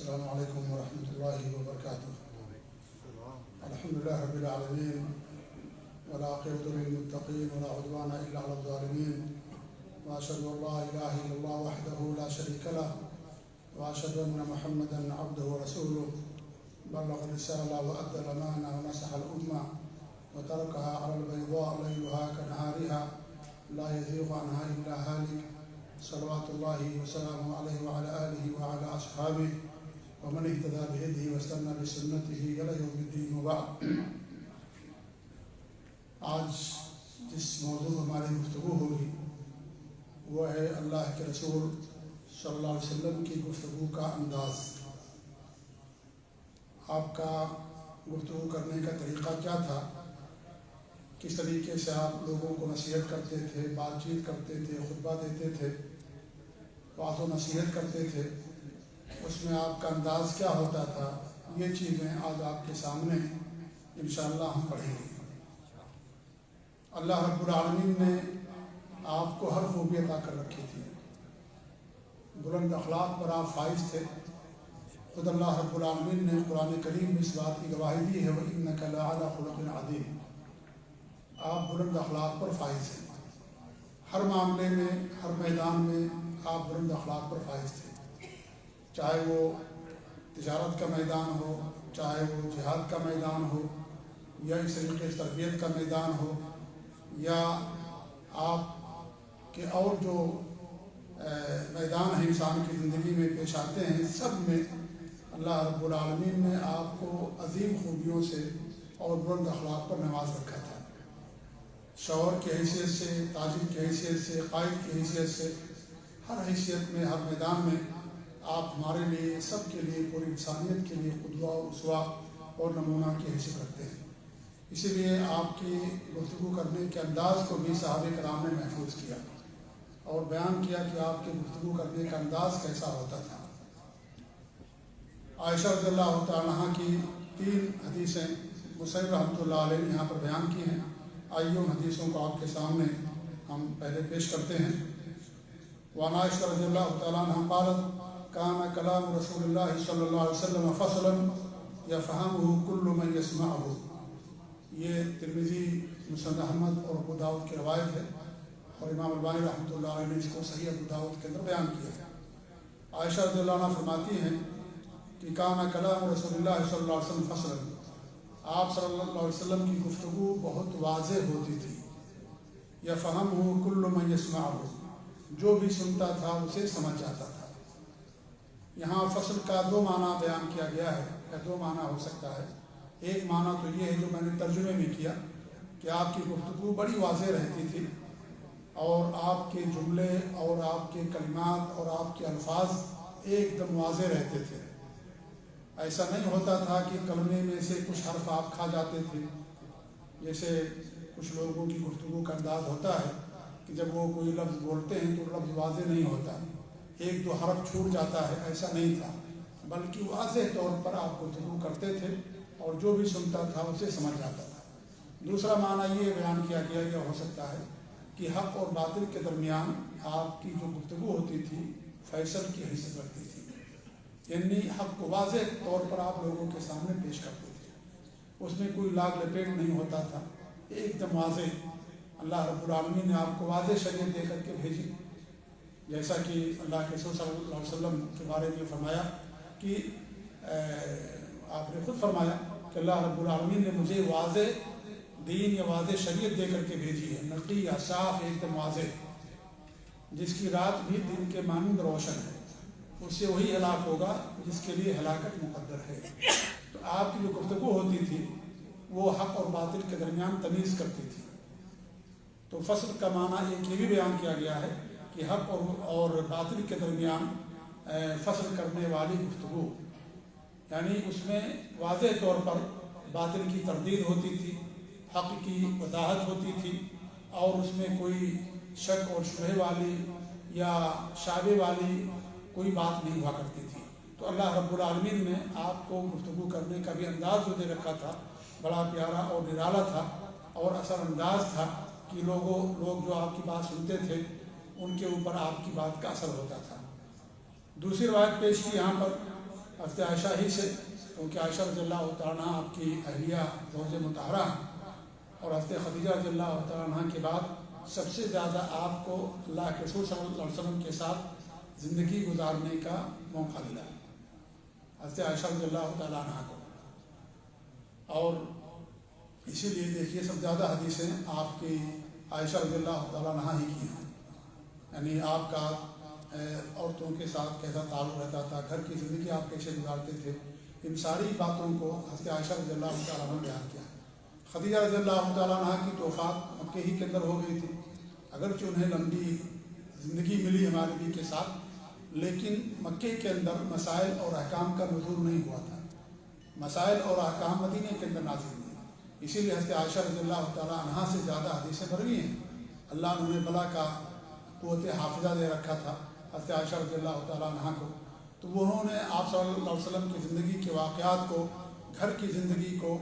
السلام علیکم ورحمۃ اللہ وبرکاتہ۔ الحمد للہ رب العالمین والعاقبۃ للمتقین ولا عدوان الا علی الظالمین، واشهد ان لا الہ الا اللہ وحدہ لا شریک لہ، واشهد ان محمدا عبدہ ورسولہ، بلغ الرسالہ وادى الامانہ ونصح الامہ وترکها علی البیضاء لیلها کنہارها لا یزیغ عنها الا ہالک، صلوات اللہ وسلامہ علیہ وعلی آلہ وعلی اصحابہ ومن اهتدى بهديه واستنى بسنته الى يوم الدين وبعد۔ آج جس موضوع ہماری گفتگو ہوگی وہ ہے اللہ کے رسول صلی اللہ علیہ وسلم کی گفتگو کا انداز۔ آپ کا گفتگو کرنے کا طریقہ کیا تھا، کس طریقے سے آپ لوگوں کو نصیحت کرتے تھے، بات چیت کرتے تھے، خطبہ دیتے تھے، وعظ و نصیحت کرتے تھے، اس میں آپ کا انداز کیا ہوتا تھا، یہ چیزیں آج آپ کے سامنے انشاءاللہ ہم پڑھیں گے۔ اللہ رب العالمین نے آپ کو ہر خوبی عطا کر رکھی تھی، بلند اخلاق پر آپ فائز تھے۔ خود اللہ رب العالمین نے قرآن کریم میں اس بات کی گواہی دی ہے وَإِنَّكَ لَعَلَىٰ خُلُقٍ عَظِيمٍ، آپ بلند اخلاق پر فائز ہیں، ہر معاملے میں، ہر میدان میں آپ بلند اخلاق پر فائز تھے، چاہے وہ تجارت کا میدان ہو، چاہے وہ جہاد کا میدان ہو، یا اس طریقے سے تربیت کا میدان ہو، یا آپ کے اور جو میدان ہیں انسان کی زندگی میں پیش آتے ہیں، سب میں اللہ رب العالمین نے آپ کو عظیم خوبیوں سے اور بلند اخلاق پر نواز رکھا تھا۔ شوہر کی حیثیت سے، تاجر کی حیثیت سے، قائد کی حیثیت سے، ہر حیثیت میں، ہر میدان میں آپ ہمارے لیے، سب کے لیے، پوری انسانیت کے لیے قدوہ و اسوہ اور نمونہ کی حیثیت رکھتے ہیں۔ اسی لیے آپ کی گفتگو کرنے کے انداز کو بھی صحابہ کرام نے محفوظ کیا اور بیان کیا کہ آپ کے گفتگو کرنے کا انداز کیسا ہوتا تھا۔ عائشہ رضی اللہ تعالیٰ عنہ کی 3 حدیثیں مصنف رحمۃ اللہ علیہ نے یہاں پر بیان کی ہیں۔ آئیے ان حدیثوں کو آپ کے سامنے ہم پہلے پیش کرتے ہیں۔ وعن عائشہ رضی اللہ تعالیٰ عنہ قالت کان کلام رسول اللہ صلی اللہ علیہ وسلم فصلا یفہمہ کل من یسمعہ، یہ ترمذی، مسند احمد اور ابو داؤد کی روایت ہے، اور امام البانی رحمۃ اللہ علیہ نے اس کو صحیح ابو داؤد کے اندر بیان کیا ہے۔ عائشہ رضی اللہ عنہ فرماتی ہیں کہ کان کلام رسول اللہ صلی اللہ علیہ وسلم فصلا، آپ صلی اللہ علیہ وسلم کی گفتگو بہت واضح ہوتی تھی، یفہمہ کل من یسمعہ، جو بھی سنتا تھا اسے سمجھ جاتا تھا۔ یہاں فصل کا 2 معنی بیان کیا گیا ہے، یا 2 معنی ہو سکتا ہے۔ ایک معنی تو یہ ہے جو میں نے ترجمے میں کیا کہ آپ کی گفتگو بڑی واضح رہتی تھی، اور آپ کے جملے اور آپ کے کلمات اور آپ کے الفاظ ایک دم واضح رہتے تھے۔ ایسا نہیں ہوتا تھا کہ کلمے میں سے کچھ حرف آپ کھا جاتے تھے، جیسے کچھ لوگوں کی گفتگو کا انداز ہوتا ہے کہ جب وہ کوئی لفظ بولتے ہیں تو لفظ واضح نہیں ہوتا، 1-2 حرف چھوٹ جاتا ہے۔ ایسا نہیں تھا، بلکہ واضح طور پر آپ گفتگو کرتے تھے اور جو بھی سنتا تھا اسے سمجھ جاتا تھا۔ دوسرا معنی یہ بیان کیا گیا، یہ ہو سکتا ہے کہ حق اور باطل کے درمیان آپ کی جو گفتگو ہوتی تھی فیصل کی حیثیت رکھتی تھی، یعنی حق کو واضح طور پر آپ لوگوں کے سامنے پیش کرتے تھے، اس میں کوئی لاگ لپیٹ نہیں ہوتا تھا، ایک دم واضح۔ اللہ رب العالمین نے آپ کو واضح شریعت دے کر کے بھیجی، جیسا کہ اللہ کے رسول صلی اللہ علیہ وسلم کے بارے میں فرمایا کہ آپ نے خود فرمایا کہ اللہ رب العالمین نے مجھے واضح دین یا واضح شریعت دے کر کے بھیجی ہے، نقی یا صاف، ایک دم واضح، جس کی رات بھی دن کے مانند روشن ہے، اس سے وہی ہلاک ہوگا جس کے لیے ہلاکت مقدر ہے۔ تو آپ کی جو گفتگو ہوتی تھی وہ حق اور باطل کے درمیان تمیز کرتی تھی۔ تو فصل کا معنی ایک یہ بھی بیان کیا گیا ہے کہ حق اور باطل کے درمیان فصل کرنے والی گفتگو، یعنی اس میں واضح طور پر باطل کی تردید ہوتی تھی، حق کی وضاحت ہوتی تھی، اور اس میں کوئی شک اور شبہ والی یا شابہ والی کوئی بات نہیں ہوا کرتی تھی۔ تو اللہ رب العالمین نے آپ کو گفتگو کرنے کا بھی انداز جو دے رکھا تھا بڑا پیارا اور نرالا تھا، اور اثر انداز تھا کہ لوگ جو آپ کی بات سنتے تھے ان کے اوپر آپ کی بات کا اثر ہوتا تھا۔ دوسری روایت پیش کی یہاں پر حضرت عائشہ ہی سے، کیونکہ عائشہ رضی اللہ تعالیٰ عنہ آپ کی اہلیہ زوج مطہرہ ہیں، اور حضرت خدیجہ رضی اللہ تعالیٰ عنہ کے بعد سب سے زیادہ آپ کو اللہ کے رسول صلی اللہ علیہ وسلم کے ساتھ زندگی گزارنے کا موقع ملا حضرت عائشہ رضی اللہ تعالیٰ عنہ کو. اور اسی لیے دیکھیے سب زیادہ حدیثیں آپ کی عائشہ رضی اللہ تعالیٰ عنہ ہی کی ہیں. یعنی آپ کا عورتوں کے ساتھ کیسا تعلق رہتا تھا، گھر کی زندگی آپ کیسے گزارتے تھے، ان ساری باتوں کو حضرت عائشہ رضی اللہ تعالیٰ عنہ نے بیان کیا. خدیجہ رضی اللہ تعالیٰ عنہ کی تو وفات مکے ہی کے اندر ہو گئی تھی، اگرچہ انہیں لمبی زندگی ملی ہمارے نبی کے ساتھ، لیکن مکے کے اندر مسائل اور احکام کا نزول نہیں ہوا تھا. مسائل اور احکام مدینے کے اندر نازل ہوئے، اسی لیے حضرت عائشہ رضی اللہ تعالیٰ عنہ سے زیادہ حدیثیں مروی ہیں. اللہ نے انہیں بلا کا قوت حافظہ دے رکھا تھا حضرت عائشہ رضی اللہ تعالیٰ عنہ کو، تو وہ انہوں نے آپ صلی اللہ علیہ وسلم کی زندگی کے واقعات کو، گھر کی زندگی کو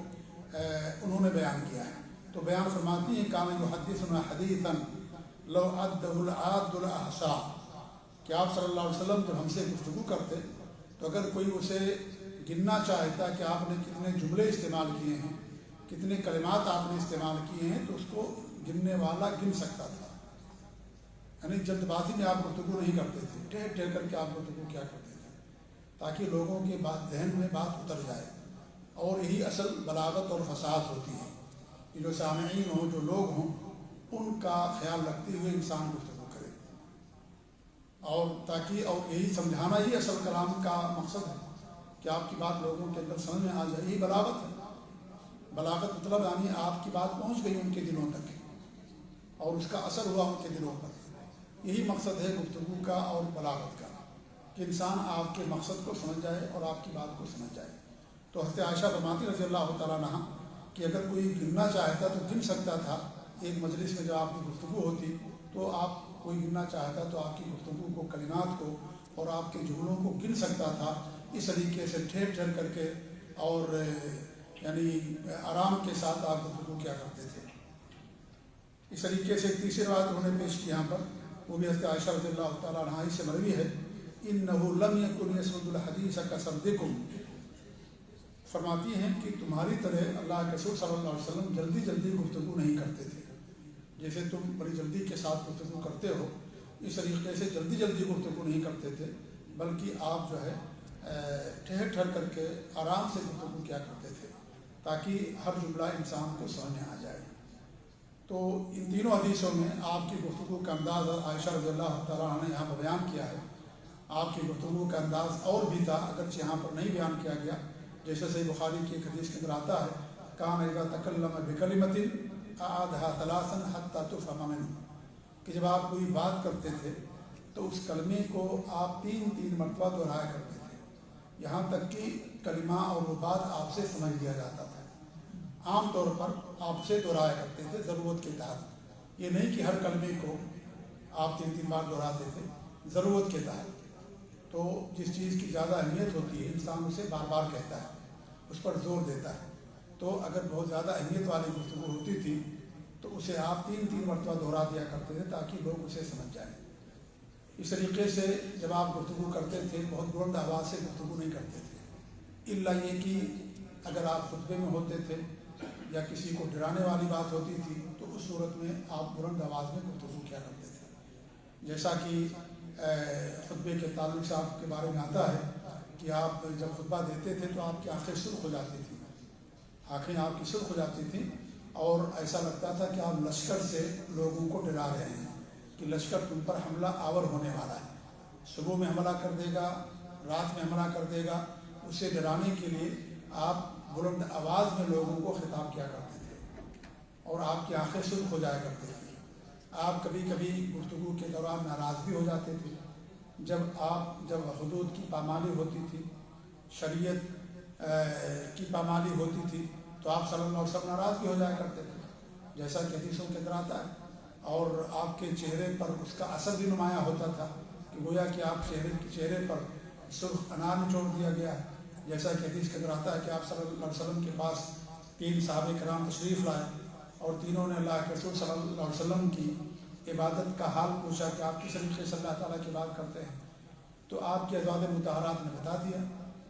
انہوں نے بیان کیا ہے. تو بیان فرماتی ہیں کان یحدثنا حدیثا لو عدہ العاد الاحصاء، کہ آپ صلی اللہ علیہ وسلم جب ہم سے گفتگو کرتے تو اگر کوئی اسے گننا چاہتا کہ آپ نے کتنے جملے استعمال کیے ہیں، کتنے کلمات آپ نے استعمال کیے ہیں، تو اس کو گننے والا گن سکتا تھا. یعنی جلد بازی میں آپ گفتگو نہیں کرتے تھے، ٹھہر ٹھہر کر کے آپ گفتگو کیا کرتے تھے تاکہ لوگوں کے بات ذہن میں بات اتر جائے. اور یہی اصل بلاغت اور فصاحت ہوتی ہے کہ جو سامعین ہوں، جو لوگ ہوں، ان کا خیال رکھتے ہوئے انسان گفتگو کرے، اور تاکہ اور یہی سمجھانا ہی اصل کلام کا مقصد ہے کہ آپ کی بات لوگوں کے اندر سمجھ میں آ جائے. یہی بلاغت ہے. بلاغت مطلب یعنی آپ کی بات پہنچ گئی ان کے دلوں تک اور اس کا اثر ہوا ان کے دلوں پر. یہی مقصد ہے گفتگو کا اور بلاغت کا، کہ انسان آپ کے مقصد کو سمجھ جائے اور آپ کی بات کو سمجھ جائے. تو حضرت عائشہ فرماتی رضی اللہ تعالیٰ عنہ کہ اگر کوئی گننا چاہتا تو گن سکتا تھا. ایک مجلس میں جب آپ کی گفتگو ہوتی تو آپ کوئی گننا چاہتا تو آپ کی گفتگو کو، کلمات کو اور آپ کے جملوں کو گن سکتا تھا. اس طریقے سے ٹھہر ٹھہر کر کے اور یعنی آرام کے ساتھ آپ گفتگو کیا کرتے تھے. اس طریقے سے ایک تیسری روایت انہوں نے پیش کی یہاں پر، وہ بھی حضرت عائشہ رضی اللہ تعالیٰ عنہ ہی سے مروی ہے. انہ لم یکن یسرد الحدیث کسردکم، فرماتی ہیں کہ تمہاری طرح اللہ کے رسول صلی اللہ علیہ وسلم جلدی جلدی گفتگو نہیں کرتے تھے. جیسے تم بڑی جلدی کے ساتھ گفتگو کرتے ہو، اس طریقے سے جلدی جلدی گفتگو نہیں کرتے تھے، بلکہ آپ جو ہے ٹھہر ٹھہر کر کے آرام سے گفتگو کیا کرتے تھے تاکہ ہر جملہ انسان کو سمجھ میں آ جائے. تو ان تینوں حدیثوں میں آپ کی گفتگو کا انداز عائشہ رضی اللہ تعالیٰ عنہ نے یہاں پر بیان کیا ہے. آپ کی گفتگو کا انداز اور بھی تھا، اگرچہ یہاں پر نہیں بیان کیا گیا. جیسے صحیح بخاری کی ایک حدیث کے اندر آتا ہے کان اذا تکلم بکلمۃ اعادها ثلاثا حتى تفهم منه، کہ جب آپ کوئی بات کرتے تھے تو اس کلمے کو آپ تین مرتبہ دہرایا کرتے تھے، یہاں تک کہ کلمہ اور وہ بات آپ سے سمجھ لیا جاتا تھا. عام طور پر آپ سے دہرایا کرتے تھے ضرورت کے تحت، یہ نہیں کہ ہر کلمے کو آپ تین بار دہراتے تھے، ضرورت کے تحت. تو جس چیز کی زیادہ اہمیت ہوتی ہے انسان اسے بار بار کہتا ہے، اس پر زور دیتا ہے. تو اگر بہت زیادہ اہمیت والی گفتگو ہوتی تھی تو اسے آپ تین مرتبہ دہرا دیا کرتے تھے تاکہ لوگ اسے سمجھ جائیں. اس طریقے سے جب آپ گفتگو کرتے تھے بہت بلند آواز سے گفتگو نہیں کرتے تھے، الا یہ کہ اگر آپ خطبے میں ہوتے تھے یا کسی کو ڈرانے والی بات ہوتی تھی تو اس صورت میں آپ بلند آواز میں گفتگو کیا کرتے تھے. جیسا کہ خطبے کے تعلق سے آپ کے بارے میں آتا ہے کہ آپ جب خطبہ دیتے تھے تو آپ کی آنکھیں سرخ ہو جاتی تھیں، آنکھیں آپ کی سرخ ہو جاتی تھیں اور ایسا لگتا تھا کہ آپ لشکر سے لوگوں کو ڈرا رہے ہیں کہ لشکر تم پر حملہ آور ہونے والا ہے، صبح میں حملہ کر دے گا، رات میں حملہ کر دے گا. اسے ڈرانے کے لیے آپ بلند آواز میں لوگوں کو خطاب کیا کرتے تھے اور آپ کی آنکھیں سرخ ہو جایا کرتی تھیں. آپ کبھی کبھی گفتگو کے دوران ناراض بھی ہو جاتے تھے. جب حدود کی پامالی ہوتی تھی، شریعت کی پامالی ہوتی تھی تو آپ صلی اللہ علیہ وسلم ناراض بھی ہو جایا کرتے تھے، جیسا کہ حدیثوں کے اندر آتا ہے. اور آپ کے چہرے پر اس کا اثر بھی نمایاں ہوتا تھا کہ گویا کہ آپ چہرے پر سرخ انار نچوڑ دیا گیا ہے. جیسا کہ حدیث کے اندر آتا ہے کہ آپ صلی اللہ علیہ وسلم کے پاس 3 صحابہ کرام تشریف لائے اور تینوں نے اللہ کے رسول صلی اللہ علیہ وسلم کی عبادت کا حال پوچھا کہ آپ کس طریقے سے اللہ تعالیٰ کی بات کرتے ہیں. تو آپ کی ازواج مطہرات نے بتا دیا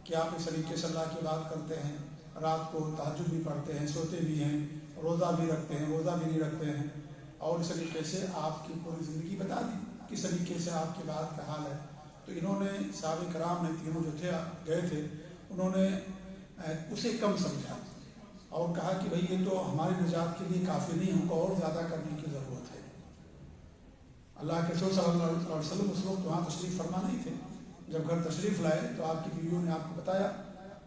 کہ آپ اس طریقے سے اللہ کی بات کرتے ہیں، رات کو تہجد بھی پڑھتے ہیں، سوتے بھی ہیں، روزہ بھی رکھتے ہیں، روزہ بھی نہیں رکھتے ہیں، اور اس طریقے سے آپ کی پوری زندگی بتا دی کس طریقے سے آپ کی بات کا حال ہے۔ تو انہوں نے صحابہ کرام نے تینوں جو تھے گئے تھے، انہوں نے اسے کم سمجھا اور کہا کہ بھئی یہ تو ہماری نجات کے لیے کافی نہیں، ہم کو اور زیادہ کرنے کی ضرورت ہے۔ اللہ کے رسول صلی اللہ علیہ وسلم اس وقت وہاں تشریف فرما نہیں تھے۔ جب گھر تشریف لائے تو آپ کی بیویوں نے آپ کو بتایا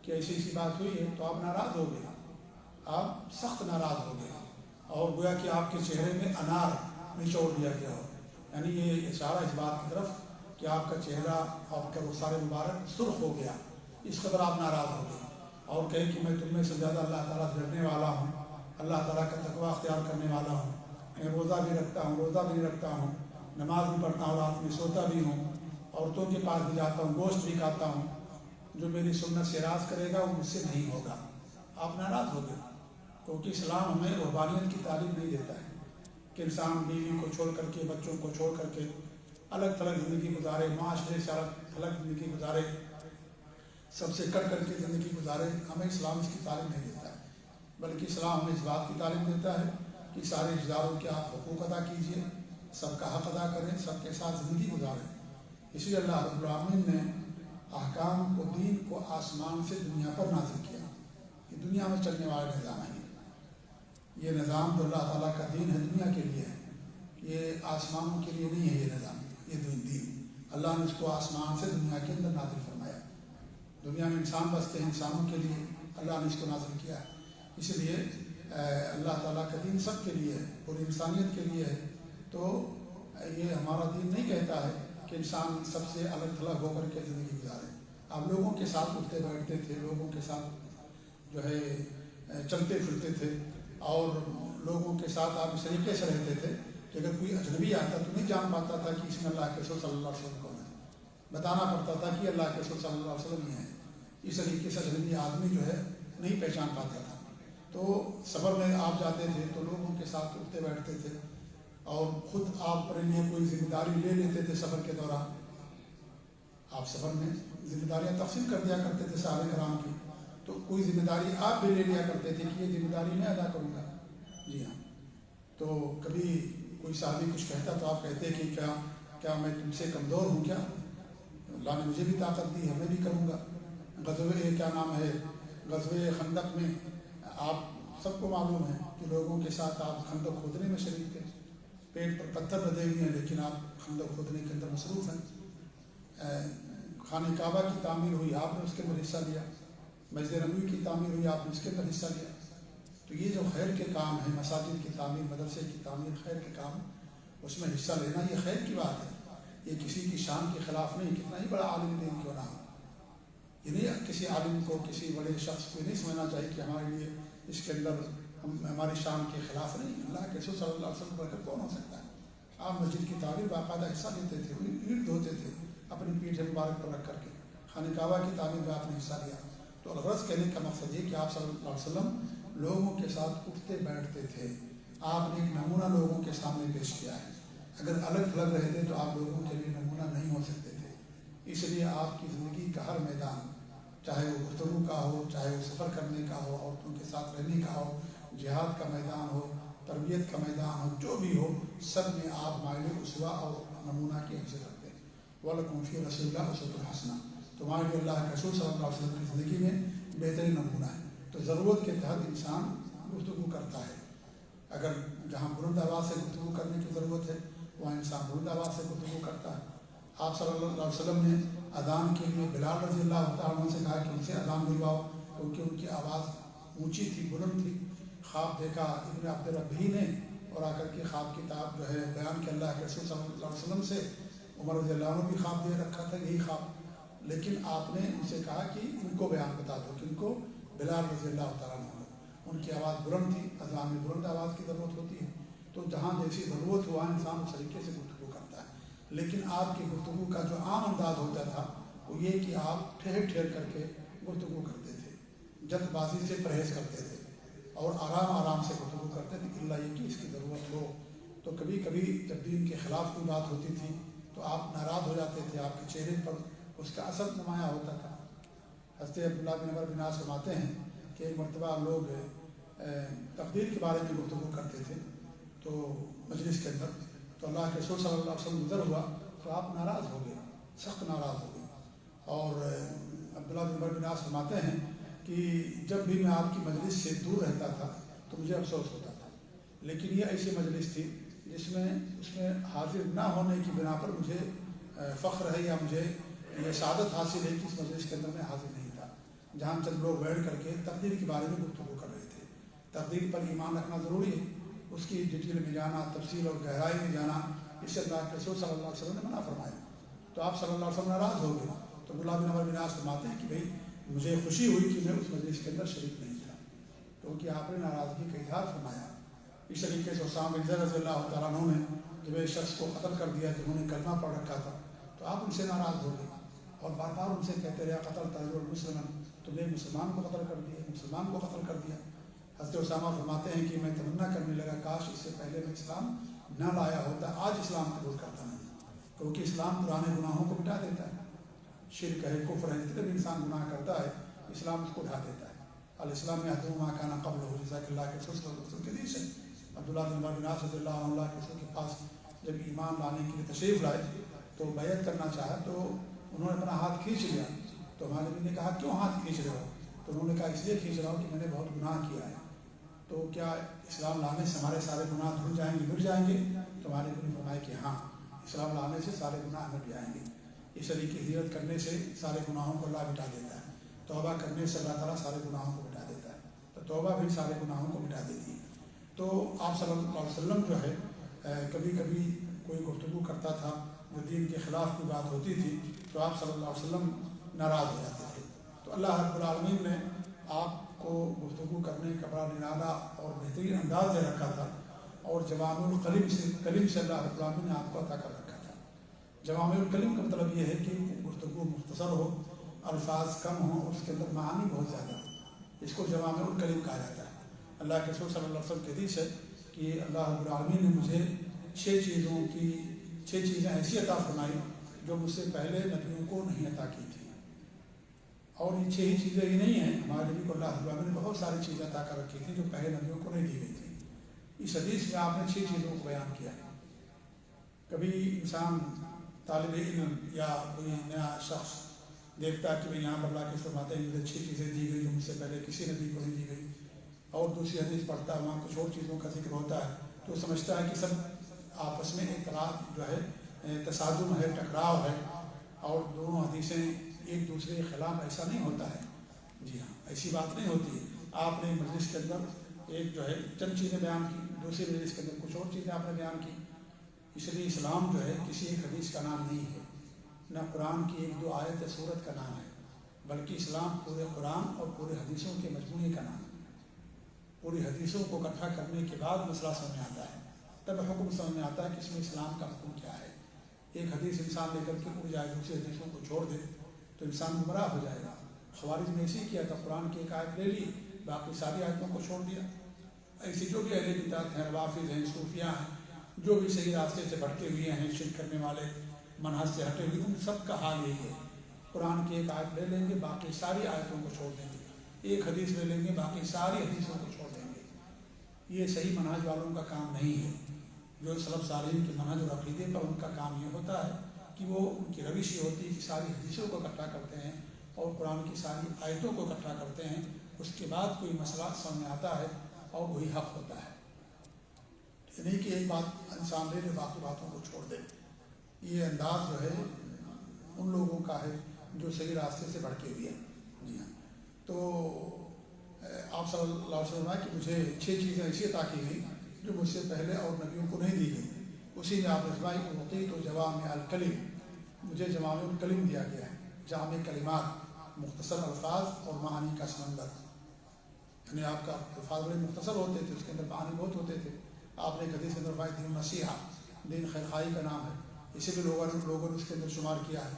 کہ ایسی ایسی بات ہوئی ہے، تو آپ ناراض ہو گئے، آپ سخت ناراض ہو گئے، اور گویا کہ آپ کے چہرے میں انار نچوڑ دیا گیا ہو، یعنی یہ اشارہ اس بات کی طرف کہ آپ کا چہرہ، آپ کا رخسار مبارک سرخ ہو گیا، اس قدر آپ ناراض ہو گئے، اور کہے کہ میں تم میں سے زیادہ اللہ تعالیٰ سے ڈرنے والا ہوں، اللہ تعالیٰ کا تقویٰ اختیار کرنے والا ہوں، میں روزہ بھی رکھتا ہوں، روزہ بھی رکھتا ہوں، نماز بھی پڑھتا ہوں، رات میں سوتا بھی ہوں، عورتوں کے پاس بھی جاتا ہوں، گوشت بھی کھاتا ہوں، جو میری سنت سے اعراض کرے گا وہ مجھ سے نہیں ہوگا۔ آپ ناراض ہو گئے، کیونکہ اسلام ہمیں رہبانیت کی تعلیم نہیں دیتا ہے کہ انسان بیوی کو چھوڑ کر کے، بچوں کو چھوڑ کر کے الگ تھلگ زندگی گزارے، معاشرے سے الگ تھلگ زندگی گزارے، سب سے کٹ کر کے زندگی گزارے۔ ہمیں اسلام اس کی تعلیم نہیں دیتا ہے، بلکہ اسلام ہمیں اس بات کی تعلیم دیتا ہے کہ سارے رشتہ داروں کے آپ حقوق ادا کیجیے، سب کا حق ادا کریں، سب کے ساتھ زندگی گزاریں۔ اسی لیے اللہ رب العالمین نے احکام کو، دین کو آسمان سے دنیا پر نازل کیا۔ یہ دنیا میں چلنے والے نظام ہیں، یہ نظام جو اللہ تعالیٰ کا دین ہے دنیا کے لیے ہے، یہ آسمانوں کے لیے نہیں ہے۔ یہ نظام، یہ دین اللہ نے اس کو آسمان سے دنیا کے اندر نازل فرمایا۔ دنیا میں انسان بستے ہیں، انسانوں کے لیے اللہ نے اس کو نازل کیا ہے۔ اس لیے اللہ تعالیٰ کا دین سب کے لیے ہے، پوری انسانیت کے لیے ہے۔ تو یہ ہمارا دین نہیں کہتا ہے کہ انسان سب سے الگ تھلگ ہو کر کے زندگی گزارے۔ آپ لوگوں کے ساتھ اٹھتے بیٹھتے تھے، لوگوں کے ساتھ جو ہے چلتے پھرتے تھے، اور لوگوں کے ساتھ آپ اس طریقے سے رہتے تھے کہ اگر کوئی اجنبی آتا تو نہیں جان پاتا تھا کہ اس میں اللہ کے رسول صلی اللہ علیہ وسلم کون ہے، بتانا پڑتا تھا کہ اللہ کے رسول صلی اللہ علیہ وسلم ہی ہیں۔ اس طریقے سے اجنبی آدمی جو ہے نہیں پہچان پاتا تھا۔ تو سفر میں آپ جاتے تھے تو لوگوں کے ساتھ اٹھتے بیٹھتے تھے، اور خود آپ پر لیے کوئی ذمہ داری لے لیتے تھے۔ سفر کے دوران آپ سفر میں ذمہ داریاں تقسیم کر دیا کرتے تھے صحابہ کرام کی، تو کوئی ذمہ داری آپ بھی لے لیا کرتے تھے کہ یہ ذمہ داری میں ادا کروں گا۔ جی ہاں، تو کبھی کوئی صحابی کچھ کہتا تو آپ کہتے کہ کیا میں تم سے کمزور ہوں کیا؟ اللہ نے مجھے بھی طاقت دی ہے، میں بھی کروں گا۔ غزوہ خندق میں آپ سب کو معلوم ہے کہ لوگوں کے ساتھ آپ خندق کھودنے میں شریک تھے، پیٹ پر پتھر بدے ہوئے ہیں لیکن آپ خندق کھودنے کے اندر مصروف ہیں۔ خانہ کعبہ کی تعمیر ہوئی، آپ نے اس کے اندر حصہ لیا۔ مسجد نبوی کی تعمیر ہوئی، آپ نے اس کے اندر حصہ لیا۔ تو یہ جو خیر کے کام ہیں، مساجد کی تعمیر، مدرسے کی تعمیر، خیر کے کام، اس میں حصہ لینا یہ خیر کی بات ہے، یہ کسی کی شان کے خلاف نہیں۔ کتنا ہی بڑا عالم دین کیوں نہ ہو، یہ نہیں کسی عالم کو، کسی بڑے شخص کو نہیں سمجھنا چاہیے کہ ہمارے لیے اس کے اندر ہماری شان کے خلاف نہیں۔ اللہ کے رسول صلی اللہ علیہ وسلم برکت کون ہو سکتا ہے؟ آپ مسجد کی تعمیر باقاعدہ حصہ لیتے تھے، اینٹ دھوتے تھے اپنی پیٹھ مبارک پر رکھ کر کے، خانہ کعبہ کی تعمیر میں آپ نے حصہ لیا۔ تو الغرض کہنے کا مقصد یہ کہ آپ صلی اللہ علیہ وسلم لوگوں کے ساتھ اٹھتے بیٹھتے تھے، آپ نے ایک نمونہ لوگوں کے سامنے پیش کیا ہے۔ اگر الگ تھلگ رہتے تو آپ لوگوں کے لیے نمونہ نہیں ہو سکتے تھے۔ اس لیے آپ کی زندگی کا ہر میدان، چاہے وہ گفتگو کا ہو، چاہے وہ سفر کرنے کا ہو، عورتوں کے ساتھ رہنے کا ہو، جہاد کا میدان ہو، تربیت کا میدان ہو، جو بھی ہو، سب میں آپ مائل اسوہ اور نمونہ کی حیثیت رکھتے ہیں۔ وَلَكُمْ فِي رَسُولِ اللَّهِ أُسْوَةٌ حَسَنَةٌ، تمہارے لیے اللہ کے رسول صلی اللہ علیہ وسلم کی زندگی میں بہترین نمونہ ہے۔ تو ضرورت کے تحت انسان گفتگو کرتا ہے، اگر جہاں بلند آواز سے گفتگو کرنے کی ضرورت ہے وہاں انسان بلند آواز سے گفتگو کرتا ہے۔ آپ صلی اللہ علیہ وسلم نے اذان کے لیے بلال رضی اللہ تعالیٰ عنہ سے کہا کہ ان سے اذان دلواؤ، کیونکہ ان کی آواز اونچی تھی، بلند تھی۔ خواب دیکھا ابن عبد ربی نے، اور آ کر کے خواب کتاب جو ہے بیان کے اللہ کے رسول صلی اللہ علیہ وسلم سے، عمر رضی اللہ عنہ بھی خواب دے رکھا تھا یہی خواب، لیکن آپ نے ان سے کہا کہ ان کو بیان بتا دو کہ ان کو بلال رضی اللہ تعالیٰ عنہ، ان کی آواز بلند تھی، اذان میں بلند آواز کی ضرورت ہوتی ہے۔ تو جہاں جیسی ضرورت ہوا انسان اس طریقے سے گفتگو کرتا ہے، لیکن آپ کی گفتگو کا جو عام انداز ہوتا تھا وہ یہ کہ آپ ٹھہر ٹھہر کر کے گفتگو کرتے تھے، جلد بازی سے پرہیز کرتے تھے، اور آرام آرام سے گفتگو کرتے تھے، اللہ یہ کہ اس کی ضرورت ہو۔ تو کبھی کبھی جب دین کے خلاف کوئی بات ہوتی تھی تو آپ ناراض ہو جاتے تھے، آپ کے چہرے پر اس کا اثر نمایاں ہوتا تھا۔ حضرت عبداللہ بن عمر بن عاص فرماتے ہیں کہ ایک مرتبہ لوگ تقدیر کے بارے میں گفتگو کرتے تھے تو مجلس کے اندر، تو اللہ کے رسول صلی اللہ علیہ وسلم گزر ہوا تو آپ ناراض ہو گئے، سخت ناراض ہو گئے. اور عبداللہ بن عمر بن عاص فرماتے ہیں کہ جب بھی میں آپ کی مجلس سے دور رہتا تھا تو مجھے افسوس ہوتا تھا، لیکن یہ ایسی مجلس تھی جس میں اس میں حاضر نہ ہونے کی بنا پر مجھے فخر ہے یا مجھے یہ سعادت حاصل ہے کہ اس مجلس کے اندر میں حاضر نہیں تھا، جہاں چند لوگ بیٹھ کر کے تقدیر کے بارے میں گفتگو کر رہے تھے. تقدیر پر ایمان رکھنا ضروری ہے، اس کی ڈیٹیل میں جانا، تفصیل اور گہرائی میں جانا، اس سے اللہ کے رسول صلی اللہ علیہ وسلم نے منع فرمایا. تو آپ صلی اللہ علیہ وسلم ناراض ہو گئے. تو عبداللہ بن عمر بن عاص فرماتے ہیں کہ بھئی مجھے خوشی ہوئی کہ میں اس مجلس کے اندر شریک نہیں تھا، کیونکہ آپ نے ناراضگی کا اظہار فرمایا. اس طریقے سے اسامہ بن زید رضی اللہ تعالیٰ عنہ نے جب ایک شخص کو قتل کر دیا جنہوں نے کلمہ پڑھ رکھا تھا تو آپ ان سے ناراض ہو گئے اور بار بار ان سے کہتے رہے قتل تاجر المسلم، تم نے مسلمان کو قتل کر دیا، مسلمان کو قتل کر دیا. حضرت اسامہ فرماتے ہیں کہ میں تمنا کرنے لگا کاش اس سے پہلے میں اسلام نہ لایا ہوتا، آج اسلام قبول کرتا نہیں، کیونکہ اسلام پرانے گناہوں کو مٹا دیتا ہے. شرک ہے، کفر ہے، جتنے بھی انسان گناہ کرتا ہے اسلام اس کو اٹھا دیتا ہے. الاسلام یہدم ما کان قبلہ، جیسا کہ اللہ کے رسول کے حدیث ہے. عبداللہ بن عمر بن عاص رضی اللہ عنہ کے رسول کے پاس جب ایمان لانے کے لیے تشریف لائے تو بیعت کرنا چاہا تو انہوں نے اپنا ہاتھ کھینچ لیا. تو ہمارے نبی نے کہا کیوں ہاتھ کھینچ رہے ہو؟ تو انہوں نے کہا اس لیے کھینچ رہا ہوں کہ میں نے بہت گناہ کیا ہے. تو کیا اسلام لانے سے ہمارے سارے گناہ دھل جائیں گے، مٹ جائیں گے؟ تو ہمارے نبی نے فرمایا کہ ہاں، اسلام لانے سے سارے گناہ مٹ جائیں گے. اس طریقے کی ہجرت کرنے سے سارے گناہوں کو اللہ مٹا دیتا ہے. توبہ کرنے سے اللہ تعالیٰ سارے گناہوں کو مٹا دیتا ہے. تو توبہ بھی سارے گناہوں کو مٹا دیتی ہے. تو آپ صلی اللہ علیہ وسلم جو ہے کبھی کبھی کوئی گفتگو کرتا تھا جو دین کے خلاف کوئی بات ہوتی تھی تو آپ صلی اللہ علیہ وسلم ناراض ہو جاتے تھے. تو اللہ رب العالمین نے آپ کو گفتگو کرنے کا بڑا نرالا اور بہترین انداز دے رکھا تھا، اور جوامع الکلم سے اللہ رب العالمین نے آپ کو عطا کر رکھا تھا. جوامع الکلم کا مطلب یہ ہے کہ گفتگو مختصر ہو، الفاظ کم ہوں، اس کے اندر معانی بہت زیادہ، اس کو جوامع الکلم کہا جاتا ہے. اللہ کے رسول صلی اللہ علیہ وسلم کے حدیث ہے کہ اللہ رب العالمین نے مجھے 6 چیزیں ایسی عطا فرمائی جو مجھ سے پہلے نبیوں کو نہیں عطا کی تھی. اور یہ 6 ہی چیزیں ہی نہیں ہیں، ہمارے نبی کو اللہ رب العالمین نے بہت ساری چیزیں عطا کر رکھی تھیں جو پہلے نبیوں کو نہیں دی گئی تھی. اس حدیث میں آپ نے 6 چیزوں کو بیان کیا ہے. کبھی انسان طالب علم یا کوئی نیا شخص دیکھتا ہے کہ بھائی یہاں پر اللہ کے فرماتے ہیں مجھے 6 چیزیں دی گئی جو مجھ سے پہلے کسی نبی کو نہیں دی گئی، اور دوسری حدیث پڑھتا ہے وہاں کچھ اور چیزوں کا ذکر ہوتا ہے تو سمجھتا ہے کہ سب آپس میں اختلاف جو ہے تصادم ہے، ٹکراؤ ہے، اور دونوں حدیثیں ایک دوسرے کے خلاف. ایسا نہیں ہوتا ہے. جی ہاں، ایسی بات نہیں ہوتی ہے. آپ نے مجلس کے اندر ایک جو ہے چند چیزیں بیان کی، دوسری مجلس کے اندر کچھ اور چیزیں آپ نے بیان کی. اس لیے اسلام جو ہے کسی ایک حدیث کا نام نہیں ہے، نہ قرآن کی 1-2 آیت سورت کا نام ہے، بلکہ اسلام پورے قرآن اور پورے حدیثوں کے مجموعے کا نام ہے. پوری حدیثوں کو اکٹھا کرنے کے بعد مسئلہ سمجھ میں آتا ہے، تب حکم سمجھ میں آتا ہے کہ اس میں اسلام کا حکم کیا ہے. ایک حدیث انسان لے کر کے اڑ جائے، دوسری حدیثوں کو چھوڑ دے تو انسان گمراہ ہو جائے گا. خوارج نے ایسے کیا تھا، قرآن کی ایک آیت لے لی، باقی ساری آیتوں کو چھوڑ دیا. ایسی جو بھی اہل کتاب ہیں، روافض ہیں، صوفیاء ہیں، جو بھی صحیح راستے سے بھٹکے ہوئے ہیں، شرک کرنے والے، منہج سے ہٹے ہوئے، ان سب کا حال یہی ہے. قرآن کی ایک آیت لے لیں گے، باقی ساری آیتوں کو چھوڑ دیں گے. ایک حدیث لے لیں گے، باقی ساری حدیثوں کو چھوڑ دیں گے. یہ صحیح منہج والوں کا کام نہیں ہے. جو سلف صالحین کے منہج اور عقیدے پر ان کا کام یہ ہوتا ہے کہ وہ ان کی روش یہ ہوتی ہے کہ ساری حدیثوں کو اکٹھا کرتے ہیں اور قرآن کی ساری آیتوں کو اکٹھا کرتے ہیں. اس کے بعد کوئی مسئلہ سامنے آتا ہے اور وہی حق ہوتا ہے. یعنی کہ ایک بات انسان لے لے، باقی باتوں کو چھوڑ دے. یہ انداز جو ہے ان لوگوں کا ہے جو صحیح راستے سے بھٹکے ہوئے ہیں. جی ہاں. تو آپ صلی اللہ علیہ وسلم کہ مجھے 6 چیزیں ایسی عطا کی گئی جو مجھ سے پہلے اور نبیوں کو نہیں دی گئی. اسی میں آپ نے فرمائی کہ تو جوامع الکلم، مجھے جوامع الکلم دیا گیا ہے. جامع کلمات، مختصر الفاظ اور معانی کا سمندر. یعنی آپ کا الفاظ بڑے مختصر ہوتے تھے، اس کے اندر معانی بہت ہوتے تھے. آپ نے حدیث کے اندر فرمایا دین نصیحہ، دین خیرخواہی کا نام ہے. اسے بھی لوگوں نے اس کے اندر شمار کیا ہے.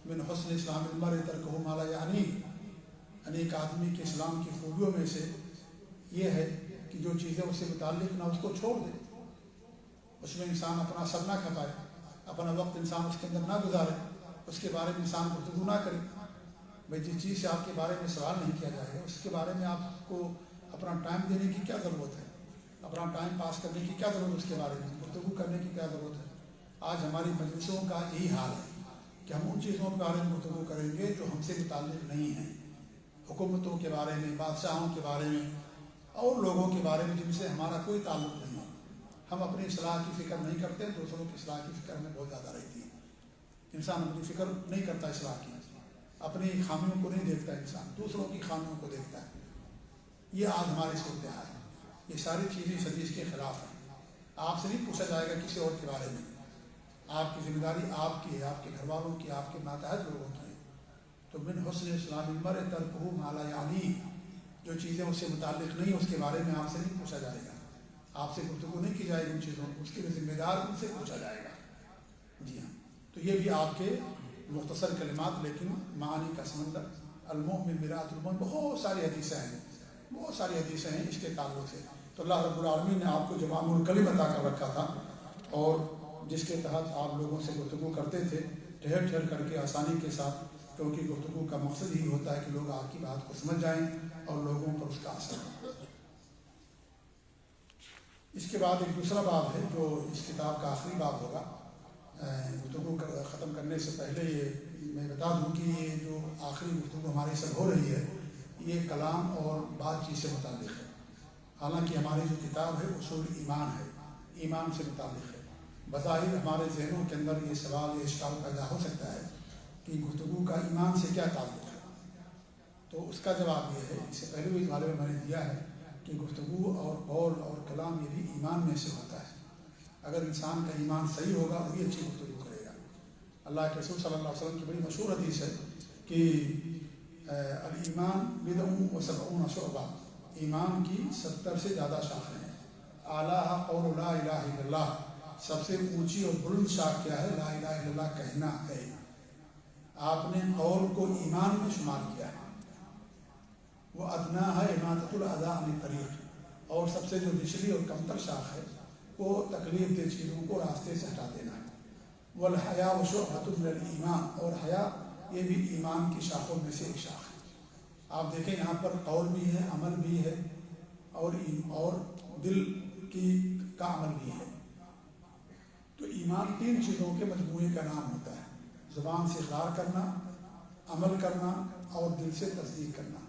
من حسن اسلام المرء ترکہ ما لا یعنی، یعنی ایک آدمی کے اسلام کی خوبیوں میں سے یہ ہے کہ جو چیزیں اس سے متعلق نہ اس کو چھوڑ دے. اس میں انسان اپنا سر نہ کھپائے، اپنا وقت انسان اس کے اندر نہ گزارے، اس کے بارے میں انسان گفتگو نہ کرے. بھائی جس چیز سے آپ کے بارے میں سوال نہیں کیا جائے گا اس کے بارے میں آپ کو اپنا ٹائم دینے کی کیا ضرورت ہے، اپنا ٹائم پاس کرنے کی کیا ضرورت ہے، اس کے بارے میں گفتگو کرنے کی کیا ضرورت ہے۔ آج ہماری مجلسوں کا یہی حال ہے کہ ہم ان چیزوں کے بارے میں گفتگو کریں گے جو ہم سے متعلق نہیں ہیں، حکومتوں کے بارے میں، بادشاہوں کے بارے میں اور لوگوں کے بارے میں جن سے ہمارا کوئی تعلق نہیں ہے۔ ہم اپنی اصلاح کی فکر نہیں کرتے، دوسروں کی اصلاح کی فکر ہمیں بہت زیادہ رہتی ہے۔ انسان اپنی فکر نہیں کرتا اصلاح کی، اپنی خامیوں کو نہیں دیکھتا، انسان دوسروں کی خامیوں کو دیکھتا ہے۔ یہ آج ہماری صورتحال ہے۔ یہ ساری چیزیں اس حدیث کے خلاف ہیں۔ آپ سے نہیں پوچھا جائے گا کسی اور کے بارے میں، آپ کی ذمہ داری آپ کی ہے، آپ کے گھر والوں کی، آپ کے ماتحت لوگوں کی ہے۔ تو من حسن اسلام المرء ترکہ ما لا یعنی، جو چیزیں اس سے متعلق نہیں اس کے بارے میں آپ سے نہیں پوچھا جائے گا، آپ سے گفتگو نہیں کی جائے گی ان چیزوں، اس کے ذمہ دار ان سے پوچھا جائے گا۔ جی ہاں، تو یہ بھی آپ کے مختصر کلمات لیکن معانی کا سمندر۔ المؤمن مرآۃ المؤمن، بہت ساری حدیثیں ہیں، بہت ساری حدیثیں ہیں اس کے تعلق سے۔ تو اللہ رب العالمین نے آپ کو جوامع الکلم عطا کر رکھا تھا، اور جس کے تحت آپ لوگوں سے گفتگو کرتے تھے ٹھہر ٹھہر کر کے، آسانی کے ساتھ، کیونکہ گفتگو کا مقصد ہی ہوتا ہے کہ لوگ آپ کی بات کو سمجھ جائیں اور لوگوں پر اس کا اثر ہو۔ اس کے بعد ایک دوسرا باب ہے جو اس کتاب کا آخری باب ہوگا۔ گفتگو ختم کرنے سے پہلے یہ میں بتا دوں کہ یہ جو آخری گفتگو ہماری سب ہو رہی ہے یہ کلام اور بات چیت سے متعلق ہے۔ حالانکہ ہماری جو کتاب ہے اصول ایمان ہے، ایمان سے متعلق ہے۔ بظاہر ہمارے ذہنوں کے اندر یہ سوال، یہ اشکال پیدا ہو سکتا ہے کہ گفتگو کا ایمان سے کیا تعلق ہے۔ تو اس کا جواب یہ ہے، اس سے پہلے بھی حوالے میں نے دیا ہے کہ گفتگو اور قول اور کلام یہ بھی ایمان میں سے ہوتا ہے۔ اگر انسان کا ایمان صحیح ہوگا وہی اچھی گفتگو کرے گا۔ اللہ کے رسول صلی اللہ علیہ وسلم کی بڑی مشہور حدیث ہے کہ الایمان بضع و سبعون شعبہ، ایمان کی 70 سے زیادہ شاخیں ہیں۔ اعلیٰ قول لا الہ الا اللہ، سب سے اونچی اور بلند شاخ کیا ہے؟ لا الہ الا اللہ کہنا ہے۔ آپ نے قول کو ایمان میں شمار کیا ہے۔ وہ ادنا ہے اماطۃ الاذی عن الطریق، اور سب سے جو نچلی اور کمتر شاخ ہے وہ تکلیف دہ چیزوں کو راستے سے ہٹا دینا ہے۔ والحیاء شعبۃ من الایمان، اور حیا یہ بھی ایمان کی شاخوں میں سے ایک شاخ ہے۔ آپ دیکھیں یہاں پر قول بھی ہے، عمل بھی ہے، اور دل کا عمل بھی ہے۔ تو ایمان 3 چیزوں کے مجموعے کا نام ہوتا ہے: زبان سے اقرار کرنا، عمل کرنا اور دل سے تصدیق کرنا۔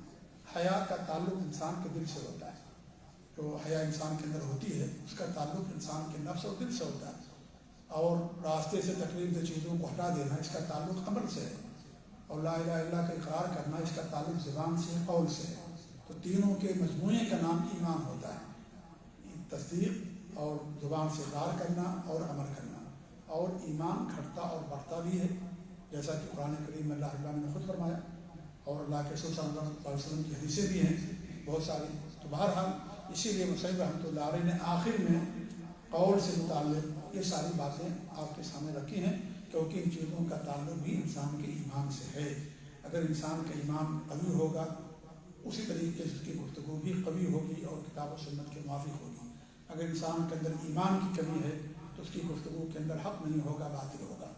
حیا کا تعلق انسان کے دل سے ہوتا ہے۔ جو حیا انسان کے اندر ہوتی ہے اس کا تعلق انسان کے نفس اور دل سے ہوتا ہے، اور راستے سے تکلیف دہ چیزوں کو ہٹا دینا اس کا تعلق عمل سے ہے، اور لا الہ الا اللہ کا اقرار کرنا اس کا تعلق زبان سے، قول سے ہے۔ تو تینوں کے مجموعے کا نام ایمان ہوتا ہے: تصدیق اور زبان سے اقرار کرنا اور عمل کرنا۔ اور ایمان گھٹتا اور بڑھتا بھی ہے، جیسا کہ قرآن کریم میں اللہ تعالیٰ نے خود فرمایا، اور اللہ کے رسول صلی اللہ علیہ وسلم کی حدیثیں بھی ہیں بہت ساری۔ تو بہرحال اسی لیے مصنف رحمۃ اللہ علیہ نے آخر میں قول سے متعلق یہ ساری باتیں آپ کے سامنے رکھی ہیں، کیونکہ ان چیزوں کا تعلق بھی انسان کے ایمان سے ہے۔ اگر انسان کا ایمان قوی ہوگا اسی طریقے سے اس کی گفتگو بھی قوی ہوگی اور کتاب و سنت کے موافق ہوگی۔ اگر انسان کے اندر ایمان کی کمی ہے تو اس کی گفتگو کے اندر حق نہیں ہوگا، باطل ہوگا،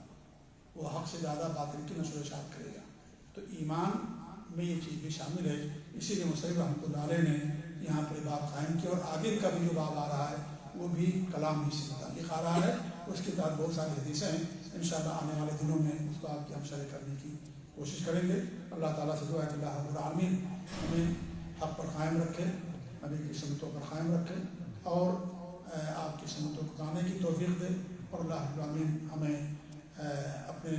وہ حق سے زیادہ باطل کی نشر و اشاعت کرے گا۔ تو ایمان میں یہ چیز بھی شامل ہے۔ اسی لیے مصنف رحمۃ اللہ علیہ نے یہاں پر باب قائم کیا، اور آگے کا بھی جو باب آ رہا ہے وہ بھی کلام ہی سے متعلق آ رہا ہے۔ اس کے بعد بہت ساری حدیثیں ہیں، انشاءاللہ آنے والے دنوں میں اس کو آپ کی ہم شرح کرنے کی کوشش کریں گے۔ اللہ تعالیٰ سے دعا ہے کہ اللہ رب العالمین ہمیں حق پر قائم رکھے، نبی کی سنتوں پر قائم رکھے، اور آپ کی سنتوں کو پانے کی توفیق دے، اور اللہ رب العالمین ہمیں اپنے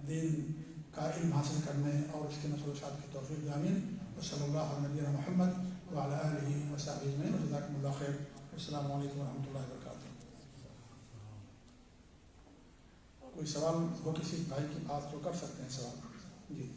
دین کا علم حاصل کرنے اور اس کے نشر و اشاعت کی توفیق دے، آمین۔ وصلی اللہ علی نبینا محمد وعلی آلہ وصحبہ اجمعین، جزاکم اللہ خیر۔ السلام علیکم ورحمۃ اللہ وبرکاتہ۔ کوئی سوال ہو کسی بھائی کی بات تو کر سکتے ہیں سوال؟ جی۔